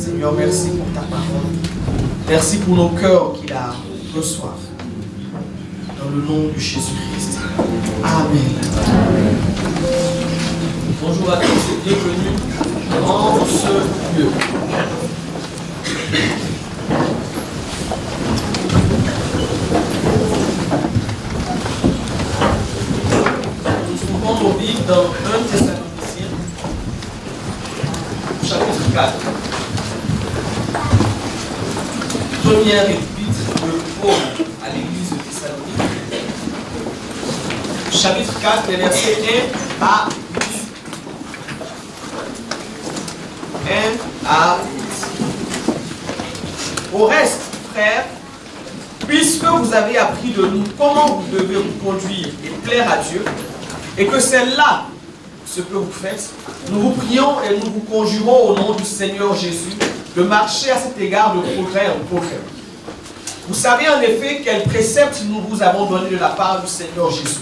Seigneur, merci pour ta parole. Merci pour nos cœurs qui la reçoivent. Dans le nom de Jésus-Christ. Amen. Bonjour à tous et bienvenue dans ce lieu. Nous trouvons nos Bibles dans 1 Thessaloniciens, chapitre 4. Première épître de Paul à l'église de Thessalonique. Chapitre 4, les versets 1 à 8. 1 à 8. Au reste, frères, puisque vous avez appris de nous comment vous devez vous conduire et plaire à Dieu, et que c'est là ce que vous faites, nous vous prions et nous vous conjurons au nom du Seigneur Jésus de marcher à cet égard de progrès en progrès. Vous savez en effet quels préceptes nous vous avons donnés de la part du Seigneur Jésus.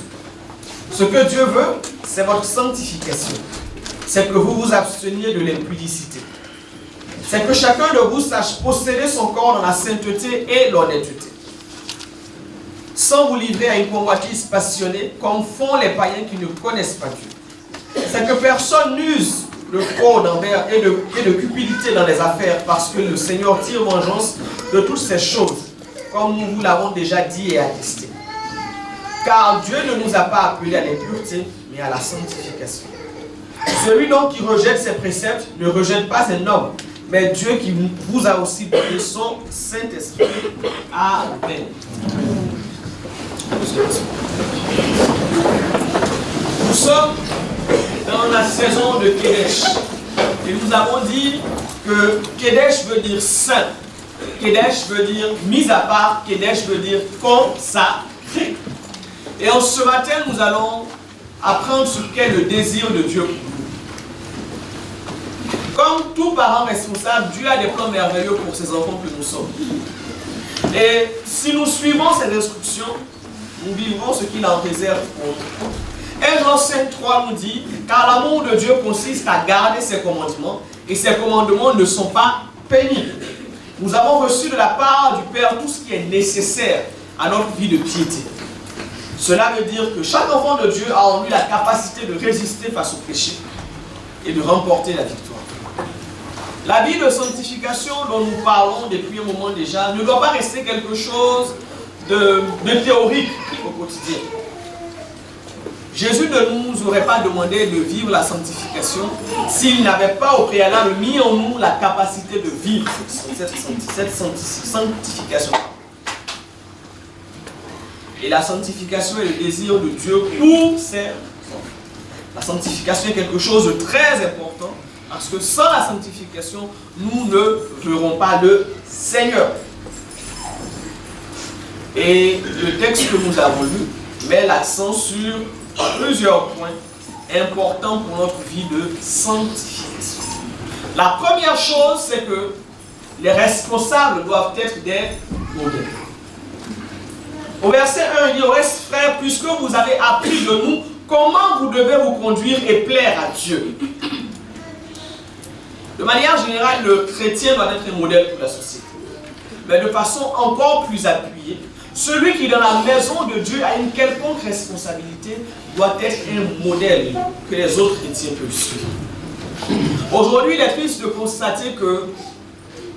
Ce que Dieu veut, c'est votre sanctification. C'est que vous vous absteniez de l'impudicité. C'est que chacun de vous sache posséder son corps dans la sainteté et l'honnêteté, sans vous livrer à une convoitise passionnée, comme font les païens qui ne connaissent pas Dieu. C'est que personne n'use de fraude envers et de cupidité dans les affaires, parce que le Seigneur tire vengeance de toutes ces choses, comme nous vous l'avons déjà dit et attesté. Car Dieu ne nous a pas appelés à l'impureté, mais à la sanctification. Celui donc qui rejette ses préceptes ne rejette pas un homme, mais Dieu qui vous a aussi donné son Saint-Esprit. Amen. Nous sommes dans la saison de Kedesh. Et nous avons dit que Kedesh veut dire saint. Kedesh veut dire mis à part. Kedesh veut dire consacré. Et en ce matin, nous allons apprendre ce qu'est le désir de Dieu. Comme tout parent responsable, Dieu a des plans merveilleux pour ses enfants que nous sommes. Et si nous suivons ces instructions, nous vivrons ce qu'il en réserve pour nous. 1 Jean 5,3 nous dit, car l'amour de Dieu consiste à garder ses commandements, et ses commandements ne sont pas pénibles. Nous avons reçu de la part du Père tout ce qui est nécessaire à notre vie de piété. Cela veut dire que chaque enfant de Dieu a en lui la capacité de résister face au péché et de remporter la victoire. La vie de sanctification dont nous parlons depuis un moment déjà ne doit pas rester quelque chose de théorique au quotidien. Jésus ne nous aurait pas demandé de vivre la sanctification s'il n'avait pas au préalable mis en nous la capacité de vivre cette sanctification. Et la sanctification est le désir de Dieu pour ses enfants. La sanctification est quelque chose de très important parce que sans la sanctification, nous ne verrons pas le Seigneur. Et le texte que nous avons lu met l'accent sur plusieurs points importants pour notre vie de sanctification. La première chose, c'est que les responsables doivent être des modèles. Au verset 1, il dit, au reste, frères, puisque vous avez appris de nous comment vous devez vous conduire et plaire à Dieu. De manière générale, le chrétien doit être un modèle pour la société. Mais de façon encore plus appuyée, celui qui dans la maison de Dieu a une quelconque responsabilité doit être un modèle que les autres chrétiens peuvent suivre. Aujourd'hui, il est triste de constater que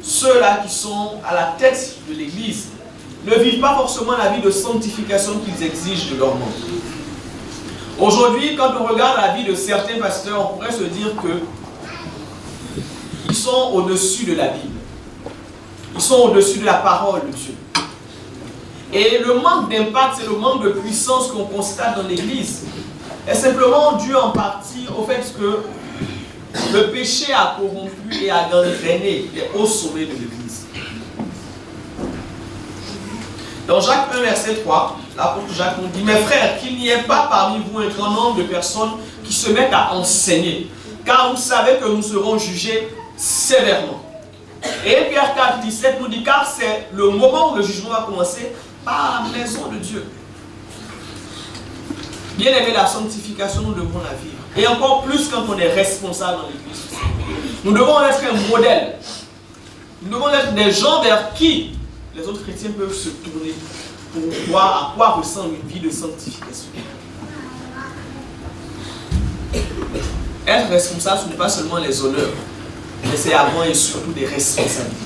ceux-là qui sont à la tête de l'Église ne vivent pas forcément la vie de sanctification qu'ils exigent de leurs membres. Aujourd'hui, quand on regarde la vie de certains pasteurs, on pourrait se dire qu'ils sont au-dessus de la Bible. Ils sont au-dessus de la parole de Dieu. Et le manque d'impact, c'est le manque de puissance qu'on constate dans l'Église. Est simplement dû en partie au fait que le péché a corrompu et a gangréné les hauts sommets de l'Église. Dans Jacques 1, verset 3, l'apôtre Jacques nous dit, « Mes frères, qu'il n'y ait pas parmi vous un grand nombre de personnes qui se mettent à enseigner, car vous savez que nous serons jugés sévèrement. » Et Pierre 4, 17 nous dit, « Car c'est le moment où le jugement va commencer par la maison de Dieu. » Bien aimé, la sanctification, nous devons la vivre. Et encore plus quand on est responsable dans l'Église. Nous devons être un modèle. Nous devons être des gens vers qui les autres chrétiens peuvent se tourner pour voir à quoi ressemble une vie de sanctification. Être responsable, ce n'est pas seulement les honneurs, mais c'est avant et surtout des responsabilités.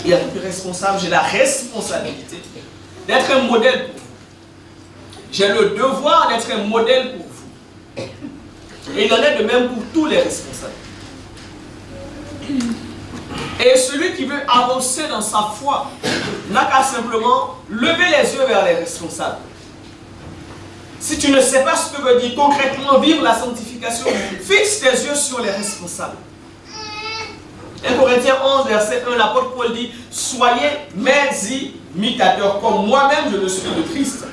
Et en tant que responsable, j'ai la responsabilité d'être un modèle pour vous. J'ai le devoir d'être un modèle pour vous. Et il en est de même pour tous les responsables. Et celui qui veut avancer dans sa foi n'a qu'à simplement lever les yeux vers les responsables. Si tu ne sais pas ce que veut dire concrètement vivre la sanctification, fixe tes yeux sur les responsables. 1 Corinthiens 11, verset 1, l'apôtre Paul dit « Soyez mes imitateurs, comme moi-même je le suis de Christ. »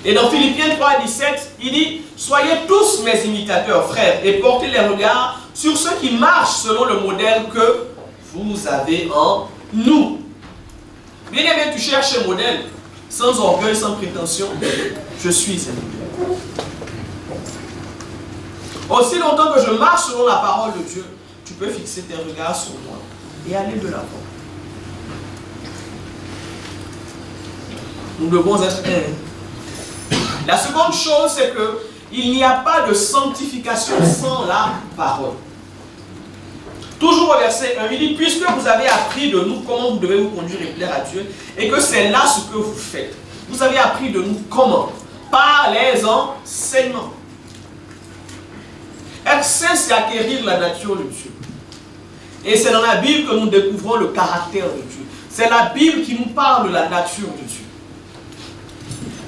Et dans Philippiens 3, 17, il dit « Soyez tous mes imitateurs, frères, et portez les regards sur ceux qui marchent selon le modèle que vous avez en nous. » Bien aimé, tu cherches un modèle, sans orgueil, sans prétention, je suis un modèle. Aussi longtemps que je marche selon la parole de Dieu, tu peux fixer tes regards sur moi et aller de l'avant. Nous devons être un. La seconde chose, c'est qu'il n'y a pas de sanctification sans la parole. Toujours au verset 1, il dit, puisque vous avez appris de nous comment vous devez vous conduire et plaire à Dieu, et que c'est là ce que vous faites. Vous avez appris de nous comment? Par les enseignements. Être saint, c'est acquérir la nature de Dieu. Et c'est dans la Bible que nous découvrons le caractère de Dieu. C'est la Bible qui nous parle de la nature de Dieu.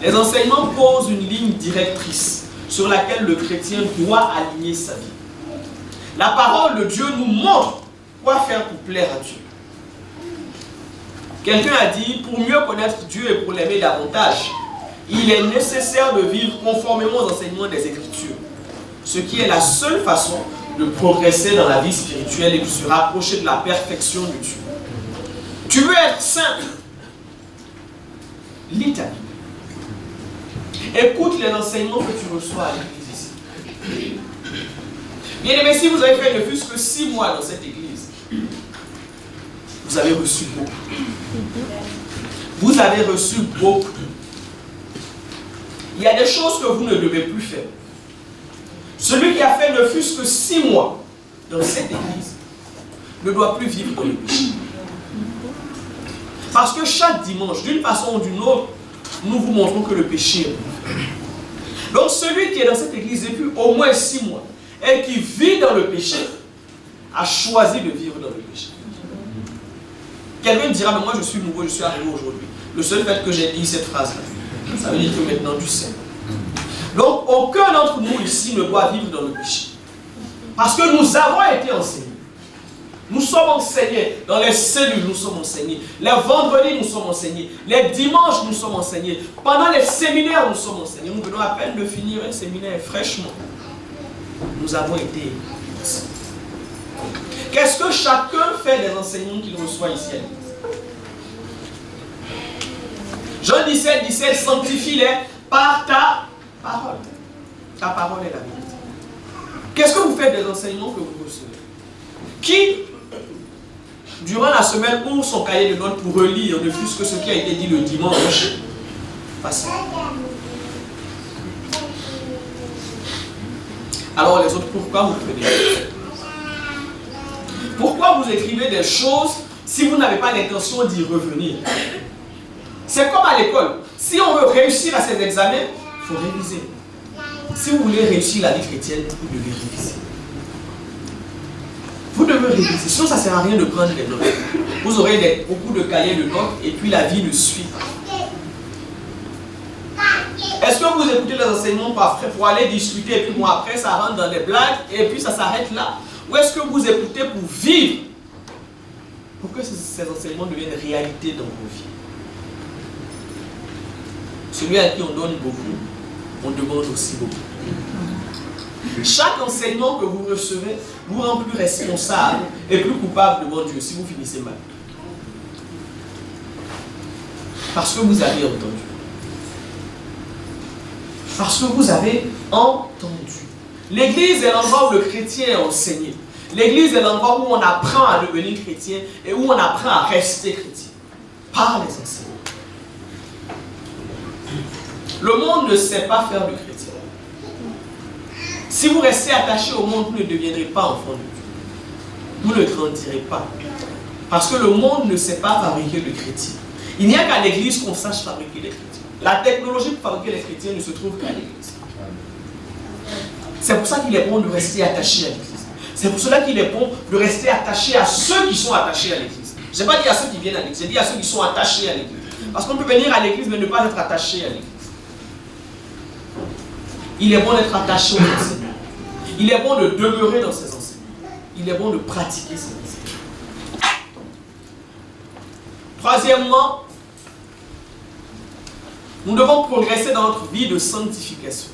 Les enseignements posent une ligne directrice sur laquelle le chrétien doit aligner sa vie. La parole de Dieu nous montre quoi faire pour plaire à Dieu. Quelqu'un a dit, pour mieux connaître Dieu et pour l'aimer davantage, il est nécessaire de vivre conformément aux enseignements des Écritures. Ce qui est la seule façon de progresser dans la vie spirituelle et de se rapprocher de la perfection de Dieu. Tu veux être saint? Lis ta Bible. Écoute les enseignements que tu reçois à l'église ici. Bien aimé, si vous avez fait ne fût-ce que 6 mois dans cette église, vous avez reçu beaucoup. Vous avez reçu beaucoup. Il y a des choses que vous ne devez plus faire. Celui qui a fait ne fût-ce que 6 mois dans cette église ne doit plus vivre dans le péché. Parce que chaque dimanche, d'une façon ou d'une autre, nous vous montrons que le péché est mauvais. Donc celui qui est dans cette église depuis au moins 6 mois et qui vit dans le péché a choisi de vivre dans le péché. Quelqu'un dira, mais moi je suis nouveau, je suis arrivé aujourd'hui. Le seul fait que j'ai dit cette phrase-là, ça veut dire que maintenant tu sais. Donc, aucun d'entre nous ici ne doit vivre dans le péché. Parce que nous avons été enseignés. Nous sommes enseignés. Dans les cellules, nous sommes enseignés. Les vendredis, nous sommes enseignés. Les dimanches, nous sommes enseignés. Pendant les séminaires, nous sommes enseignés. Nous venons à peine de finir un séminaire fraîchement. Nous avons été enseignés. Qu'est-ce que chacun fait des enseignements qu'il reçoit ici à l'église? Jean 17, 17, sanctifie-les par ta parole. Ta parole est la vérité. Qu'est-ce que vous faites des enseignements que vous recevez? Qui, durant la semaine, ouvre son cahier de notes pour relire ne fût-ce que ce qui a été dit le dimanche passé? Alors les autres, pourquoi vous prenez? Pourquoi vous écrivez des choses si vous n'avez pas l'intention d'y revenir? C'est comme à l'école. Si on veut réussir à ses examens, il faut réviser. Si vous voulez réussir la vie chrétienne, vous devez réviser. Vous devez réviser. Sinon, ça ne sert à rien de prendre des notes. Vous aurez beaucoup de cahiers de notes et puis la vie ne suit pas. Est-ce que vous écoutez les enseignements pour aller discuter et puis bon, après ça rentre dans les blagues et puis ça s'arrête là? Ou est-ce que vous écoutez pour vivre? Pour que ces enseignements deviennent réalité dans vos vies. Celui à qui on donne beaucoup, on demande aussi beaucoup. Chaque enseignement que vous recevez vous rend plus responsable et plus coupable devant Dieu si vous finissez mal. Parce que vous avez entendu. Parce que vous avez entendu. L'église est l'endroit où le chrétien est enseigné. L'église est l'endroit où on apprend à devenir chrétien et où on apprend à rester chrétien. Par les enseignements. Le monde ne sait pas faire de chrétien. Si vous restez attaché au monde, vous ne deviendrez pas enfant de Dieu. Vous ne grandirez pas. Parce que le monde ne sait pas fabriquer de chrétiens. Il n'y a qu'à l'église qu'on sache fabriquer des chrétiens. La technologie pour fabriquer les chrétiens ne se trouve qu'à l'église. C'est pour ça qu'il est bon de rester attaché à l'église. C'est pour cela qu'il est bon de rester attaché à ceux qui sont attachés à l'église. Je n'ai pas dit à ceux qui viennent à l'église, j'ai dit à ceux qui sont attachés à l'église. Parce qu'on peut venir à l'église mais ne pas être attaché à l'église. Il est bon d'être attaché aux enseignements. Il est bon de demeurer dans ses enseignements. Il est bon de pratiquer ses enseignements. Troisièmement, nous devons progresser dans notre vie de sanctification.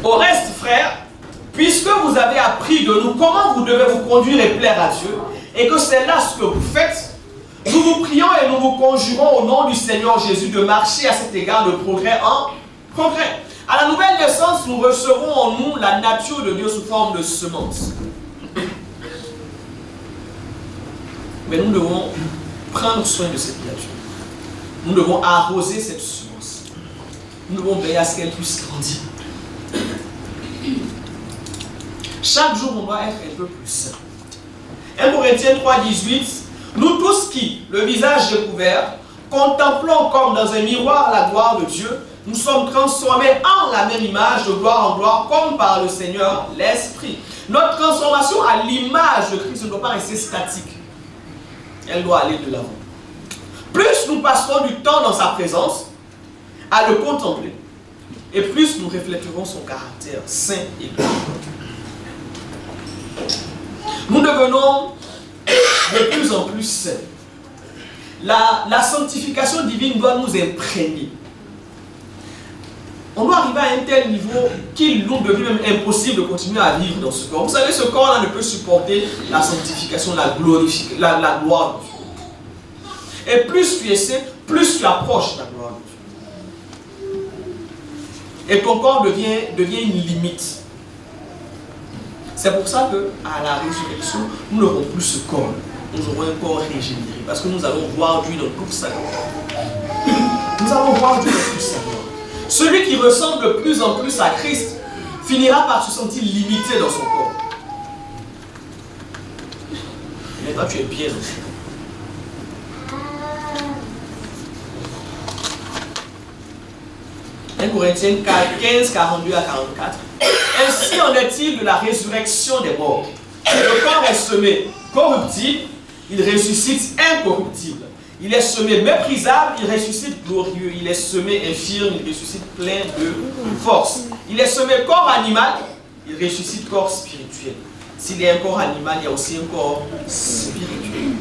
Au reste, frères, puisque vous avez appris de nous comment vous devez vous conduire et plaire à Dieu, et que c'est là ce que vous faites, nous vous prions et nous vous conjurons au nom du Seigneur Jésus de marcher à cet égard de progrès en progrès. À la nouvelle naissance, nous recevrons en nous la nature de Dieu sous forme de semence. Mais nous devons prendre soin de cette nature. Nous devons arroser cette semence. Nous devons veiller à ce qu'elle puisse grandir. Chaque jour, on doit être un peu plus saint. 1 Corinthiens 3,18. Nous tous qui, le visage découvert, contemplons comme dans un miroir la gloire de Dieu, nous sommes transformés en la même image de gloire en gloire, comme par le Seigneur l'Esprit. Notre transformation à l'image de Christ ne doit pas rester statique. Elle doit aller de l'avant. Plus nous passerons du temps dans sa présence, à le contempler, et plus nous refléterons son caractère saint et pur. Nous devenons de plus en plus saints. La sanctification divine doit nous imprégner. On doit arriver à un tel niveau qu'il nous devient même impossible de continuer à vivre dans ce corps. Vous savez, ce corps-là ne peut supporter la sanctification, la gloire de Dieu. Et plus tu es saint, plus tu approches la gloire de Dieu. Et ton corps devient une limite. C'est pour ça qu'à la résurrection, nous n'aurons plus ce corps. Nous aurons un corps régénéré. Parce que nous allons voir Dieu dans toute sa gloire. Nous allons voir Dieu dans toute sa gloire. Celui qui ressemble de plus en plus à Christ finira par se sentir limité dans son corps. Mais toi, tu es bien dans ce corps. 1 Corinthiens 15, 42 à 44. Ainsi en est-il de la résurrection des morts. Le corps est semé corruptible, il ressuscite incorruptible. Il est semé méprisable, il ressuscite glorieux. Il est semé infirme, il ressuscite plein de force. Il est semé corps animal, il ressuscite corps spirituel. S'il y a un corps animal, il y a aussi un corps spirituel.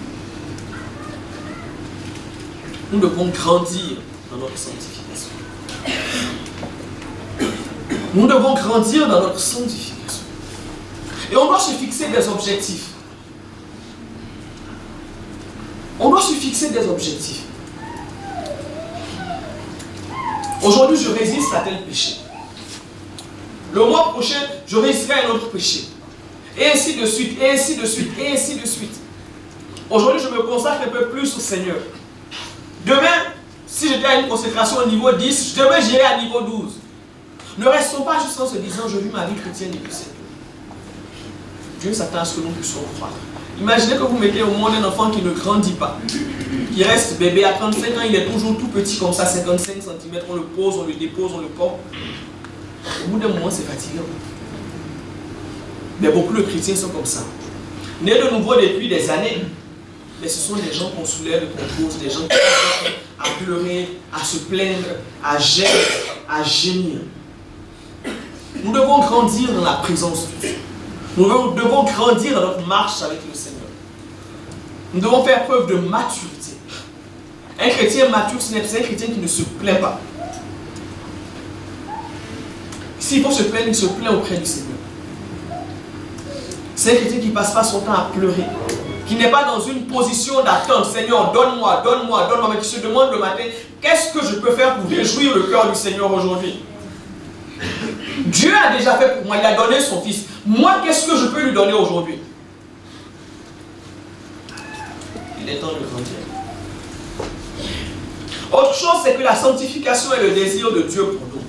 Nous devons grandir dans notre sanctification. Nous devons grandir dans notre sanctification. Et on doit se fixer des objectifs. On doit se fixer des objectifs. Aujourd'hui, je résiste à tel péché. Le mois prochain, je résisterai à un autre péché. Et ainsi de suite, et ainsi de suite, et ainsi de suite. Aujourd'hui, je me consacre un peu plus au Seigneur. Demain, si j'étais à une consécration au niveau 10, demain j'irai à niveau 12. Ne restons pas juste en se disant, je vis ma vie chrétienne depuis 7 ans. Dieu s'attend à ce que nous puissions croire. Imaginez que vous mettez au monde un enfant qui ne grandit pas, qui reste bébé à 35 ans, il est toujours tout petit comme ça, 55 cm, on le pose, on le dépose, on le porte. Au bout d'un moment, c'est fatigant. Mais beaucoup de chrétiens sont comme ça. Nés de nouveau depuis des années, mais ce sont des gens qu'on soulève, qu'on pose, des gens qui sont à pleurer, à se plaindre, à gémir. Nous devons grandir dans la présence de Dieu. Nous devons grandir dans notre marche avec le Seigneur. Nous devons faire preuve de maturité. Un chrétien mature, c'est un chrétien qui ne se plaint pas. S'il faut se plaindre, il se plaint auprès du Seigneur. C'est un chrétien qui ne passe pas son temps à pleurer. Qui n'est pas dans une position d'attente. Seigneur, donne-moi, donne-moi, donne-moi. Mais qui se demande le matin, qu'est-ce que je peux faire pour réjouir le cœur du Seigneur aujourd'hui? Dieu a déjà fait pour moi, il a donné son fils. Moi, qu'est-ce que je peux lui donner aujourd'hui? Il est temps de grandir. Autre chose, c'est que la sanctification est le désir de Dieu pour nous.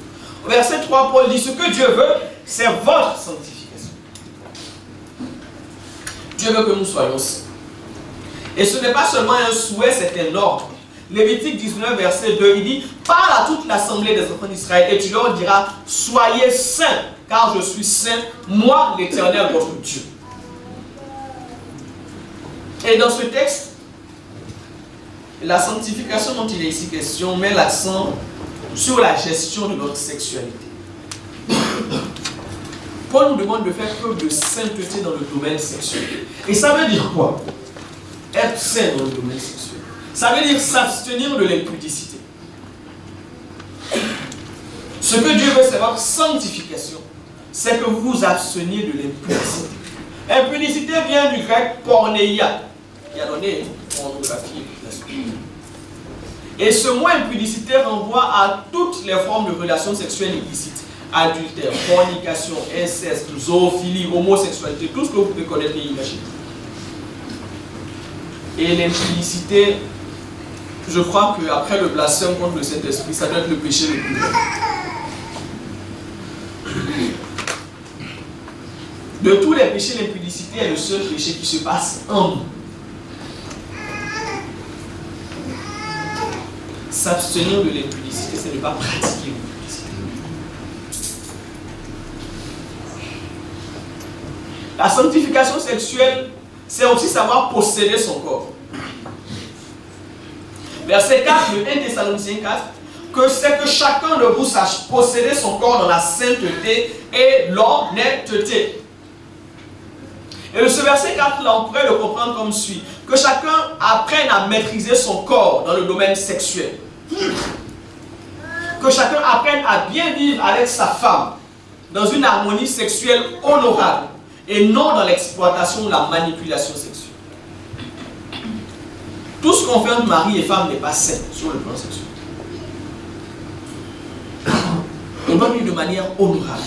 Au verset 3, Paul dit, ce que Dieu veut, c'est votre sanctification. Dieu veut que nous soyons saints. Et ce n'est pas seulement un souhait, c'est un ordre. Lévitique 19, verset 2, il dit, parle à toute l'assemblée des enfants d'Israël et tu leur diras, soyez saints, car je suis saint, moi l'Éternel, votre Dieu. Et dans ce texte, la sanctification dont il est ici question met l'accent sur la gestion de notre sexualité. Paul nous demande de faire preuve de sainteté dans le domaine sexuel. Et ça veut dire quoi? Être saint dans le domaine sexuel. Ça veut dire s'abstenir de l'impudicité. Ce que Dieu veut, c'est votre sanctification. C'est que vous vous absteniez de l'impudicité. Impudicité vient du grec porneia, qui a donné pornographie. Et ce mot impudicité renvoie à toutes les formes de relations sexuelles illicites. Adultère, fornication, inceste, zoophilie, homosexualité, tout ce que vous pouvez connaître et imaginer. Et l'impudicité, je crois qu'après le blasphème contre le Saint-Esprit, ça doit être le péché le plus grand. De tous les péchés, l'impudicité est le seul péché qui se passe en nous. S'abstenir de l'impudicité, c'est ne pas pratiquer l'impudicité. La sanctification sexuelle, c'est aussi savoir posséder son corps. Verset 4, le 1 Thessaloniciens 4, que c'est que chacun de vous sache posséder son corps dans la sainteté et l'honnêteté. Et ce verset 4, là, on pourrait le comprendre comme suit. Que chacun apprenne à maîtriser son corps dans le domaine sexuel. Que chacun apprenne à bien vivre avec sa femme dans une harmonie sexuelle honorable et non dans l'exploitation ou la manipulation sexuelle. Tout ce qu'on fait entre mari et femme n'est pas sain sur le plan sexuel. On doit vivre de manière honorable.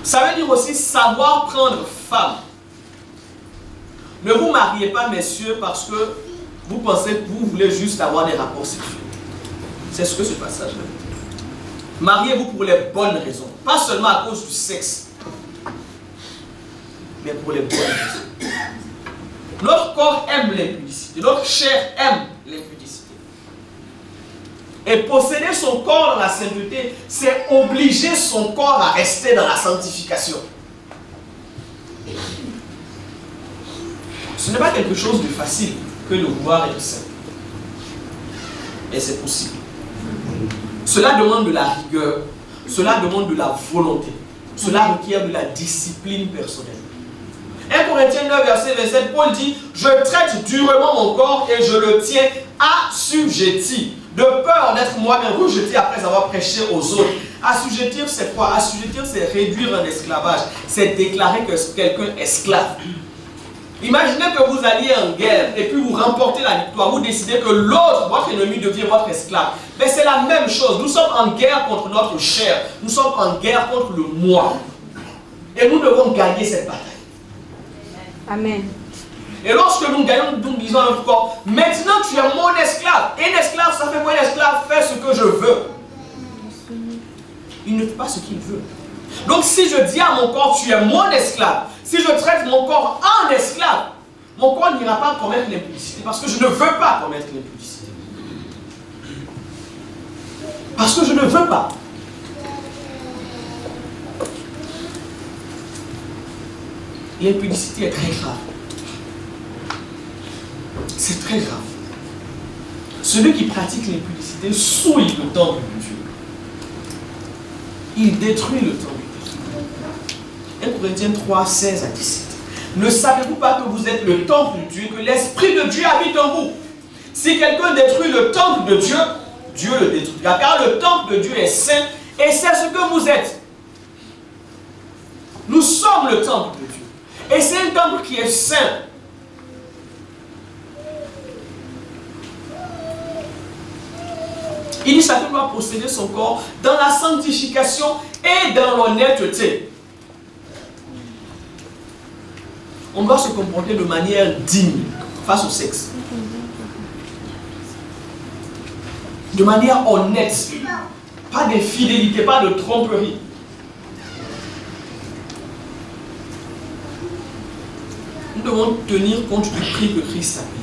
Ça veut dire aussi savoir prendre femme. Ne vous mariez pas, messieurs, parce que vous pensez que vous voulez juste avoir des rapports sexuels. C'est ce que ce passage veut. Mariez-vous pour les bonnes raisons. Pas seulement à cause du sexe, mais pour les bonnes raisons. Notre corps aime l'impudicité. Notre chair aime l'impudicité. Et posséder son corps dans la sainteté, c'est obliger son corps à rester dans la sanctification. Ce n'est pas quelque chose de facile que de vouloir être saint. Et c'est possible. Cela demande de la rigueur, cela demande de la volonté, cela requiert de la discipline personnelle. 1 Corinthiens 9, verset 27, Paul dit, je traite durement mon corps et je le tiens assujetti, de peur d'être moi-même rejeté après avoir prêché aux autres. Assujettir, c'est quoi? Assujettir, c'est réduire un esclavage, c'est déclarer que quelqu'un est esclave. Imaginez que vous alliez en guerre et puis vous remportez la victoire, vous décidez que l'autre, votre ennemi, devient votre esclave. Mais c'est la même chose, nous sommes en guerre contre notre chair, nous sommes en guerre contre le moi. Et nous devons gagner cette bataille. Amen. Et lorsque nous gagnons, nous disons à notre corps, maintenant tu es mon esclave. Et un esclave, ça fait quoi? Un esclave fait ce que je veux. Il ne fait pas ce qu'il veut. Donc si je dis à mon corps, tu es mon esclave, si je traite mon corps en esclave, mon corps n'ira pas commettre l'impudicité parce que je ne veux pas commettre l'impudicité. Parce que je ne veux pas. L'impudicité est très grave. C'est très grave. Celui qui pratique l'impudicité souille le temple de Dieu. Il détruit le temple de Dieu. 1 Corinthiens 3, 16 à 17. Ne savez-vous pas que vous êtes le temple de Dieu, que l'Esprit de Dieu habite en vous? Si quelqu'un détruit le temple de Dieu, Dieu le détruira. Car le temple de Dieu est saint et c'est ce que vous êtes. Nous sommes le temple de Dieu. Et c'est un temple qui est saint. Il dit chacun doit posséder son corps dans la sanctification et dans l'honnêteté. On doit se comporter de manière digne face au sexe. De manière honnête. Pas d'infidélité, pas de tromperie. Nous devons tenir compte du prix que Christ a payé.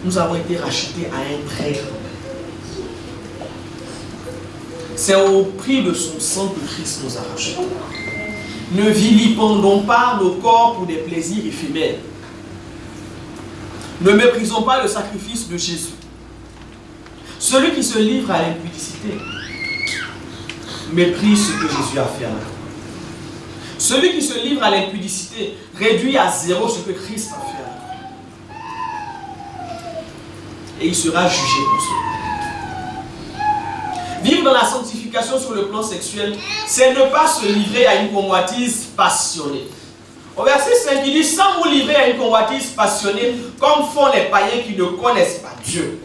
Nous avons été rachetés à un prix. C'est au prix de son sang que Christ nous a rachetés. Ne vilipendons pas nos corps pour des plaisirs éphémères. Ne méprisons pas le sacrifice de Jésus. Celui qui se livre à l'impudicité méprise ce que Jésus a fait à la croix. Celui qui se livre à l'impudicité réduit à zéro ce que Christ a fait à la croix. Et il sera jugé pour cela. Vivre dans la sanctification sur le plan sexuel, c'est ne pas se livrer à une convoitise passionnée. Au verset 5, il dit, sans vous livrer à une convoitise passionnée, comme font les païens qui ne connaissent pas Dieu.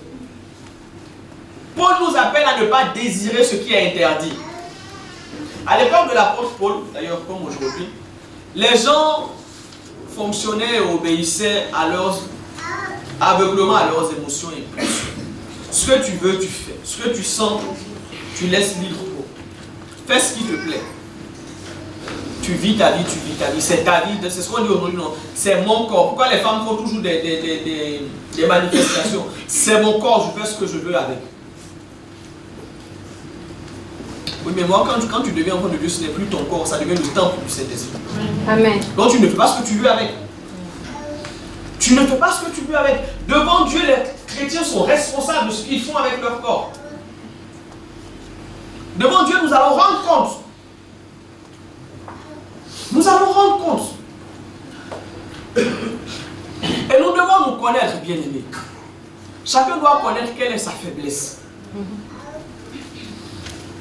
Paul nous appelle à ne pas désirer ce qui est interdit. À l'époque de l'apôtre Paul, d'ailleurs comme aujourd'hui, les gens fonctionnaient et obéissaient aveuglement à leurs émotions et pulsions. Ce que tu veux, tu fais. Ce que tu sens, tu laisses libre cours. Fais ce qui te plaît. Tu vis ta vie, c'est ta vie, c'est ce qu'on dit aujourd'hui, non, c'est mon corps. Pourquoi les femmes font toujours des manifestations? C'est mon corps, je fais ce que je veux avec. Oui, mais moi, quand tu deviens enfant de Dieu, ce n'est plus ton corps, ça devient le temple du Saint-Esprit. Amen. Donc tu ne fais pas ce que tu veux avec. Tu ne fais pas ce que tu veux avec. Devant Dieu, les chrétiens sont responsables de ce qu'ils font avec leur corps. Devant Dieu, nous allons rendre compte. Nous allons rendre compte. Et nous devons nous connaître, bien-aimés. Chacun doit connaître quelle est sa faiblesse.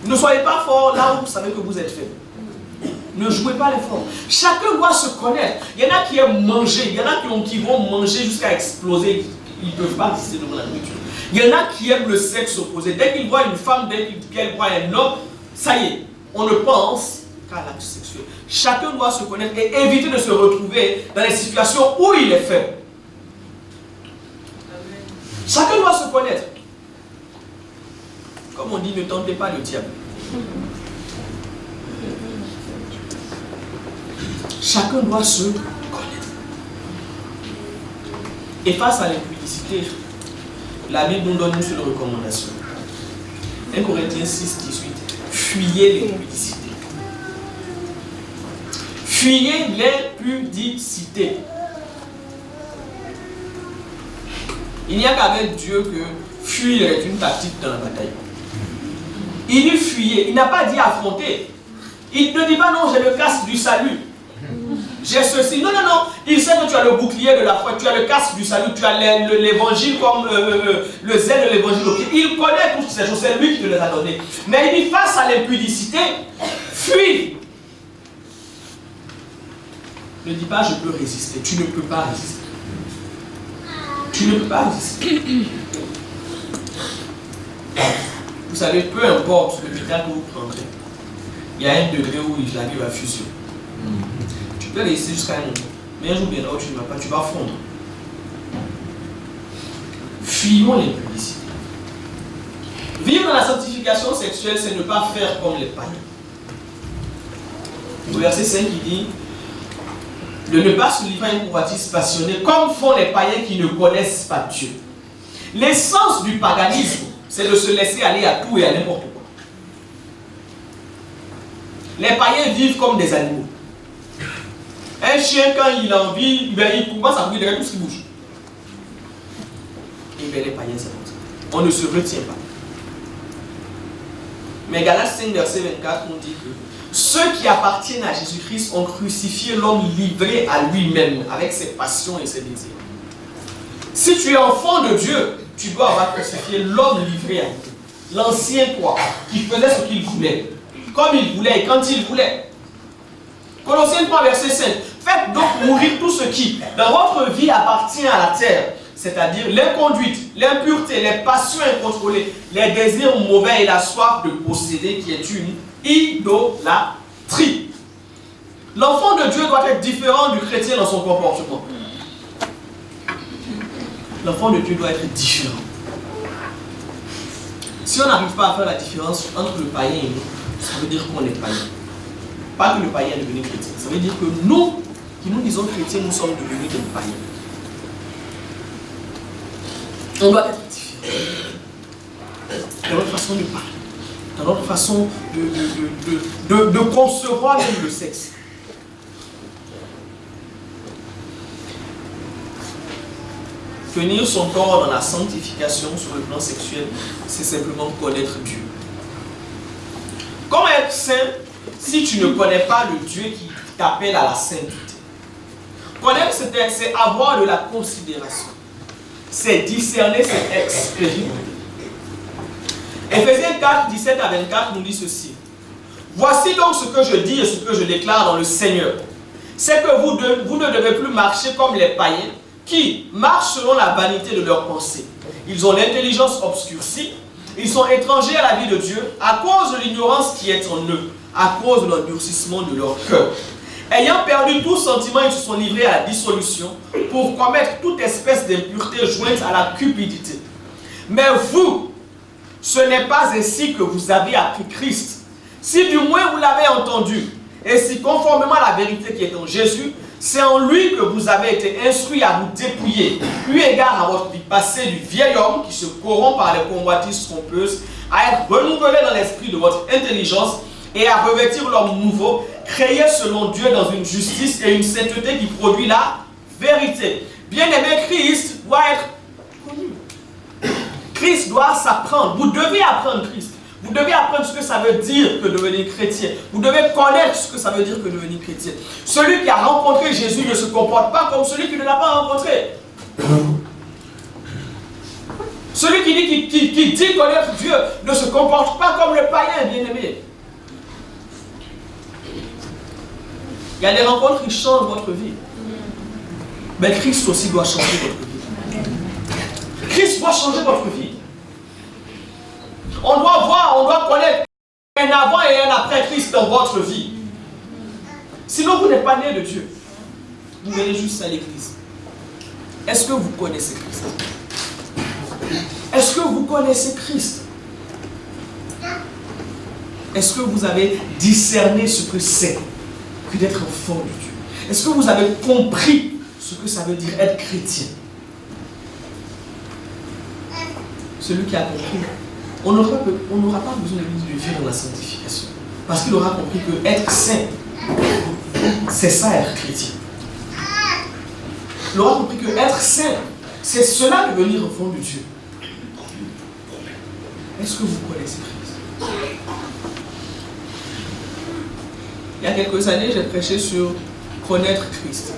Ne soyez pas fort là où vous savez que vous êtes faible. Ne jouez pas les forts. Chacun doit se connaître. Il y en a qui aiment manger. Il y en a qui vont manger jusqu'à exploser. Ils ne peuvent pas résister devant la nourriture. Il y en a qui aiment le sexe opposé. Dès qu'ils voient une femme, dès qu'ils voient un homme, ça y est, on ne pense qu'à l'acte sexuel. Chacun doit se connaître et éviter de se retrouver dans les situations où il est faible. Chacun doit se connaître. Comme on dit, ne tentez pas le diable. Chacun doit se connaître. Et face à l'impudicité, la Bible nous donne une seule recommandation. 1 Corinthiens 6, 18. Fuyez l'impudicité. Fuyez l'impudicité. Il n'y a qu'avec Dieu que fuir est une tactique dans la bataille. Il dit fuyez. Il n'a pas dit affronter. Il ne dit pas non, j'ai le casque du salut. J'ai ceci. Non, non, non. Il sait que tu as le bouclier de la foi, tu as le casque du salut, tu as l'évangile comme le zèle de l'évangile. Il connaît toutes ces choses, c'est lui qui te les a données. Mais il dit face à l'impudicité, fuis. Ne dis pas je peux résister. Tu ne peux pas résister. Tu ne peux pas résister. Vous savez, peu importe le métal que vous prendrez, il y a un degré où la vie va fusionner. Tu peux résister jusqu'à un moment. Mais un jour bien là où tu ne vas pas, tu vas fondre. Fuyons l'impudicité. Vivre dans la sanctification sexuelle, c'est ne pas faire comme les païens. Au verset 5, il dit de ne pas se livrer à une convoitise passionnée comme font les païens qui ne connaissent pas Dieu. L'essence du paganisme, c'est de se laisser aller à tout et à n'importe quoi. Les païens vivent comme des animaux. Un chien, quand il a envie, il commence à bouger derrière tout ce qui bouge. Et bien les païens, c'est comme ça. On ne se retient pas. Mais Galates 5, verset 24, on dit que ceux qui appartiennent à Jésus-Christ ont crucifié l'homme livré à lui-même, avec ses passions et ses désirs. Si tu es enfant de Dieu, tu dois avoir crucifié l'homme livré à Dieu. L'ancien toi, qui faisait ce qu'il voulait, comme il voulait et quand il voulait. Colossiens 3, verset 5. Faites donc mourir tout ce qui, dans votre vie, appartient à la terre. c'est-à-dire l'inconduite, l'impureté, les passions incontrôlées, les désirs mauvais et la soif de posséder qui est une idolâtrie. L'enfant de Dieu doit être différent du chrétien dans son comportement. L'enfant de Dieu doit être différent. Si on n'arrive pas à faire la différence entre le païen et nous, ça veut dire qu'on est païen. Pas que le païen est devenu chrétien. Ça veut dire que nous, qui nous disons chrétiens, nous sommes devenus des païens. On doit être différent. Dans notre façon de parler, dans notre façon de concevoir même le sexe. Tenir son corps dans la sanctification sur le plan sexuel, c'est simplement connaître Dieu. Comment être saint si tu ne connais pas le Dieu qui t'appelle à la sainteté? Connaître, c'est avoir de la considération. C'est discerner, c'est expérimenter. Éphésiens 4, 17 à 24 nous dit ceci. Voici donc ce que je dis et ce que je déclare dans le Seigneur. C'est que vous ne devez plus marcher comme les païens qui marchent selon la vanité de leurs pensées. Ils ont l'intelligence obscurcie, ils sont étrangers à la vie de Dieu à cause de l'ignorance qui est en eux, à cause de l'endurcissement de leur cœur. Ayant perdu tout sentiment, ils se sont livrés à la dissolution pour commettre toute espèce d'impureté jointe à la cupidité. Mais vous, ce n'est pas ainsi que vous avez appris Christ. Si du moins vous l'avez entendu, et si conformément à la vérité qui est en Jésus, c'est en lui que vous avez été instruits à vous dépouiller, eu égard à votre vie passée du vieil homme qui se corrompt par les convoitises trompeuses, à être renouvelé dans l'esprit de votre intelligence et à revêtir l'homme nouveau, créé selon Dieu dans une justice et une sainteté qui produit la vérité. Bien-aimé, Christ doit être connu. Christ doit s'apprendre. Vous devez apprendre Christ. Vous devez apprendre ce que ça veut dire que devenir chrétien. Vous devez connaître ce que ça veut dire que devenir chrétien. Celui qui a rencontré Jésus ne se comporte pas comme celui qui ne l'a pas rencontré. Celui qui dit connaître Dieu ne se comporte pas comme le païen, bien-aimé. Il y a des rencontres qui changent votre vie. Mais Christ aussi doit changer votre vie. Christ doit changer votre vie. On doit voir, on doit connaître un avant et un après Christ dans votre vie. Sinon, vous n'êtes pas né de Dieu. Vous venez juste à l'église. Est-ce que vous connaissez Christ? Est-ce que vous connaissez Christ? Est-ce que vous avez discerné ce que c'est que d'être enfant de Dieu? Est-ce que vous avez compris ce que ça veut dire être chrétien? Celui qui a compris, on n'aura pas besoin de vivre dans la sanctification. Parce qu'il aura compris que être saint, c'est ça être chrétien. Il aura compris que être saint, c'est cela devenir enfant de Dieu. Est-ce que vous connaissez Christ? Il y a quelques années, j'ai prêché sur connaître Christ.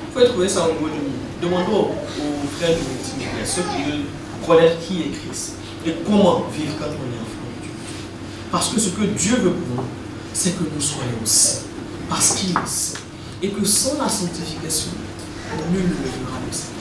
Vous pouvez trouver ça au niveau du monde. Demandez aux frères du multimédia, à ceux qui veulent connaître qui est Christ et comment vivre quand on est enfant de Dieu. Parce que ce que Dieu veut pour nous, c'est que nous soyons saints. Parce qu'il est saint. Et que sans la sanctification, nul ne verra le Seigneur.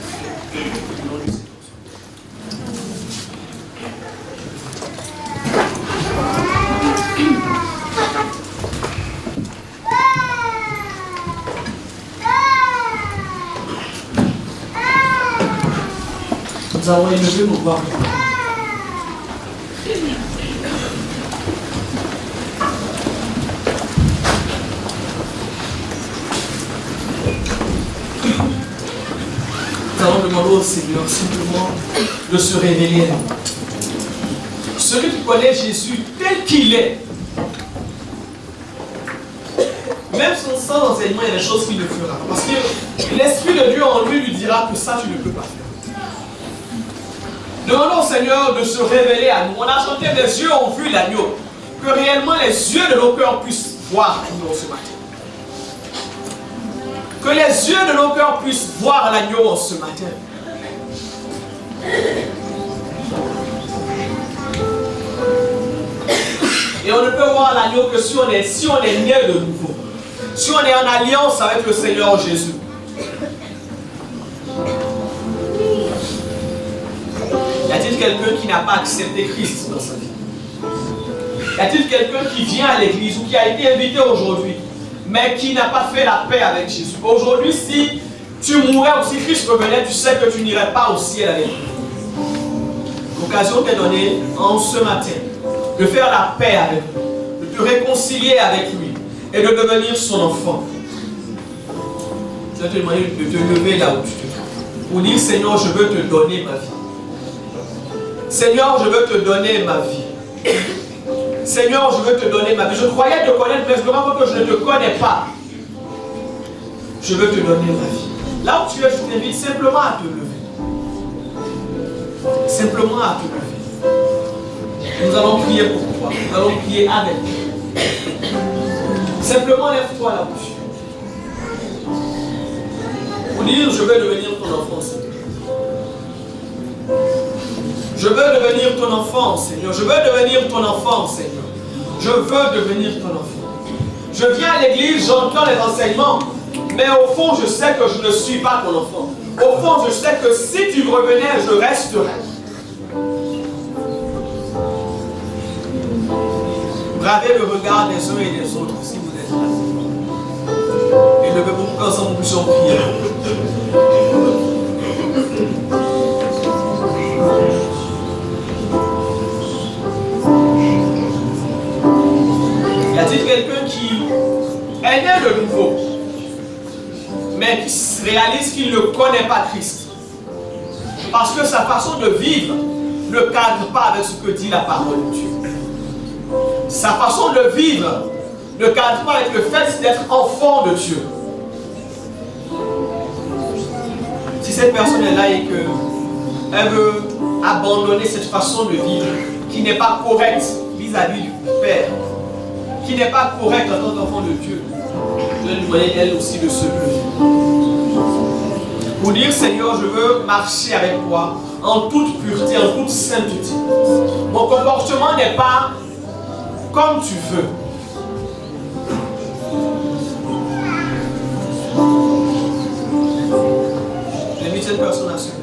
Nous avons élevé nos voix. Nous allons demander au Seigneur simplement de se révéler à nous. Celui qui connaît Jésus tel qu'il est, même sans enseignement, il y a des choses qu'il ne fera. Parce que l'Esprit de Dieu en lui dira que ça, tu ne peux pas faire. Demandons au Seigneur de se révéler à nous. On a chanté, les yeux ont vu l'agneau. Que réellement les yeux de nos cœurs puissent voir l'agneau ce matin. Que les yeux de nos cœurs puissent voir l'agneau ce matin. Et on ne peut voir l'agneau que si on est né de nouveau. Si on est en alliance avec le Seigneur Jésus. Y a-t-il quelqu'un qui n'a pas accepté Christ dans sa vie? Y a-t-il quelqu'un qui vient à l'église ou qui a été invité aujourd'hui, mais qui n'a pas fait la paix avec Jésus? Aujourd'hui, si tu mourais ou si Christ revenait, tu sais que tu n'irais pas au ciel avec lui. L'occasion t'est donnée en ce matin de faire la paix avec lui, de te réconcilier avec lui et de devenir son enfant. Je vais te demander de te lever là où tu te trouves pour dire: Seigneur, je veux te donner ma vie. Seigneur, je veux te donner ma vie. Seigneur, je veux te donner ma vie. Je croyais te connaître, mais je me rends compte que je ne te connais pas. Je veux te donner ma vie. Là où tu es, je t'invite simplement à te lever. Simplement à te lever. Nous allons prier pour toi. Nous allons prier avec toi. Simplement lève-toi là où tu es. Pour dire: je veux devenir ton enfant, Seigneur. Je veux devenir ton enfant, Seigneur. Je veux devenir ton enfant, Seigneur. Je veux devenir ton enfant. Je viens à l'église, j'entends les enseignements, mais au fond, je sais que je ne suis pas ton enfant. Au fond, je sais que si tu revenais, je resterais. Bravez le regard des uns et des autres si vous êtes là. Et levez-vous pour qu'ensemble nous puissions prier. Y a-t-il quelqu'un qui est né de nouveau, mais qui réalise qu'il ne connaît pas Christ? Parce que sa façon de vivre ne cadre pas avec ce que dit la parole de Dieu. Sa façon de vivre ne cadre pas avec le fait d'être enfant de Dieu. Si cette personne est là et qu'elle veut abandonner cette façon de vivre qui n'est pas correcte vis-à-vis du Père, qui n'est pas correcte en tant qu'enfant de Dieu, je vais lui demander elle aussi de se lever. Pour dire: Seigneur, je veux marcher avec toi en toute pureté, en toute sainteté. Mon comportement n'est pas comme tu veux. J'invite cette personne à se lever.